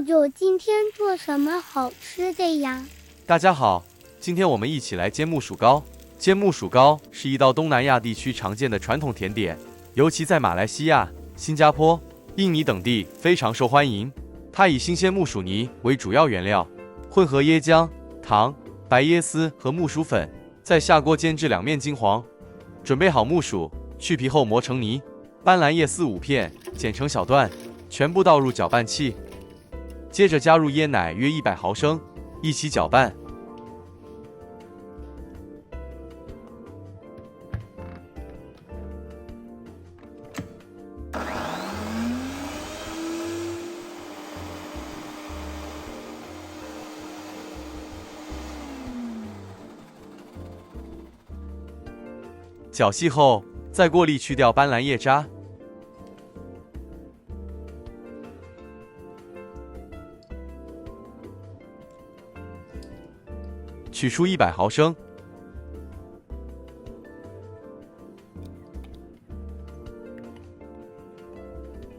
舅舅今天做什么好吃的呀？大家好，今天我们一起来煎木薯糕。煎木薯糕是一道东南亚地区常见的传统甜点，尤其在马来西亚、新加坡、印尼等地非常受欢迎。它以新鲜木薯泥为主要原料，混合椰浆、糖、白椰丝和木薯粉，在下锅煎至两面金黄。准备好木薯，去皮后磨成泥，斑斓叶4-5片，剪成小段，全部倒入搅拌器。接着加入椰奶约100毫升，一起搅拌。搅细后，在锅里去掉斑斓叶渣。取出100毫升，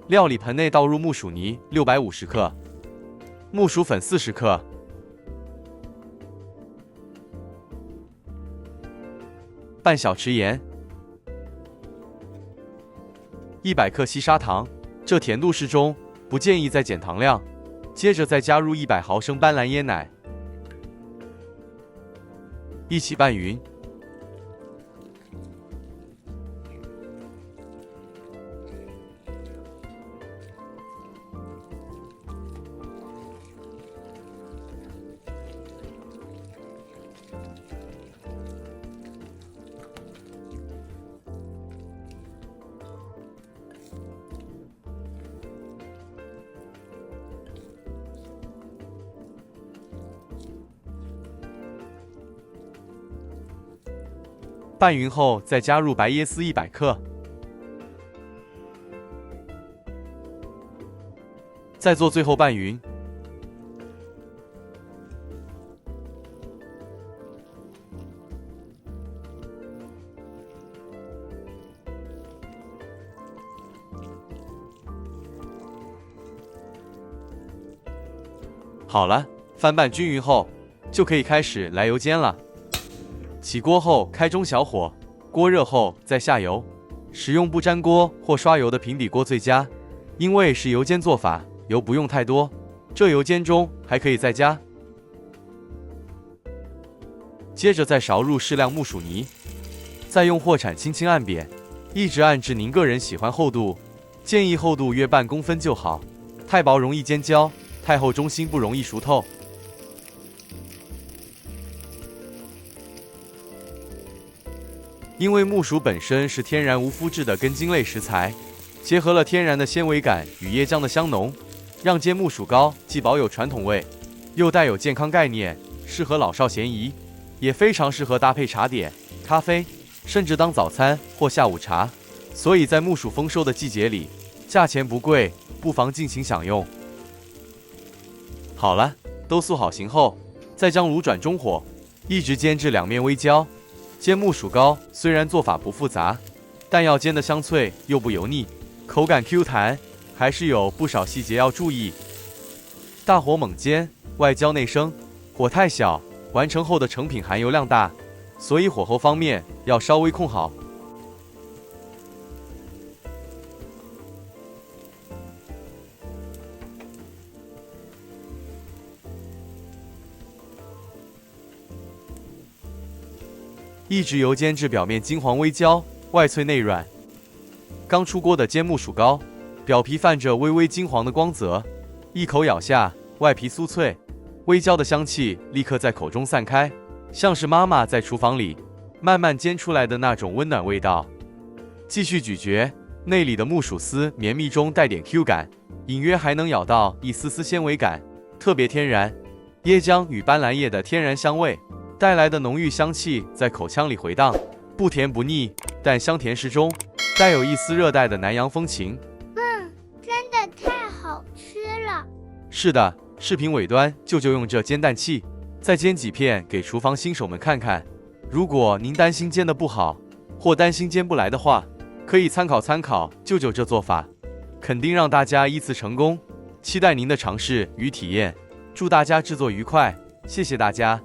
料理盆内倒入木薯泥650克，木薯粉40克，半小匙盐，100克细砂糖，这甜度适中，不建议再减糖量。接着再加入100毫升斑斓椰奶。一起拌匀，拌匀后，再加入白椰丝100克，再做最后拌匀。好了，翻拌均匀后，就可以开始来油煎了。起锅后开中小火，锅热后再下油，使用不粘锅或刷油的平底锅最佳，因为是油煎做法，油不用太多。这油煎中还可以再加。接着再勺入适量木薯泥，再用货铲轻轻按扁，一直按至您个人喜欢厚度，建议厚度约半公分就好，太薄容易煎焦，太厚中心不容易熟透。因为木薯本身是天然无麸质的根茎类食材，结合了天然的纤维感与椰浆的香浓，让煎木薯糕既保有传统味，又带有健康概念，适合老少咸宜，也非常适合搭配茶点、咖啡，甚至当早餐或下午茶。所以在木薯丰收的季节里，价钱不贵，不妨尽情享用。好了，都塑好形后，再将炉转中火，一直煎至两面微焦。煎木薯糕虽然做法不复杂，但要煎得香脆又不油腻，口感 Q 弹，还是有不少细节要注意。大火猛煎，外焦内生，火太小，完成后的成品含油量大，所以火候方面要稍微控好。一直油煎至表面金黄微焦，外脆内软。刚出锅的煎木薯糕，表皮泛着微微金黄的光泽，一口咬下，外皮酥脆，微焦的香气立刻在口中散开，像是妈妈在厨房里慢慢煎出来的那种温暖味道。继续咀嚼，内里的木薯丝绵密中带点 Q 感，隐约还能咬到一丝丝纤维感，特别天然。椰浆与斑斓叶的天然香味带来的浓郁香气在口腔里回荡，不甜不腻，但香甜适中，带有一丝热带的南洋风情。真的太好吃了。是的，视频尾端舅舅用这煎蛋器再煎几片给厨房新手们看看。如果您担心煎得不好，或担心煎不来的话，可以参考舅舅这做法，肯定让大家依次成功。期待您的尝试与体验。祝大家制作愉快，谢谢大家。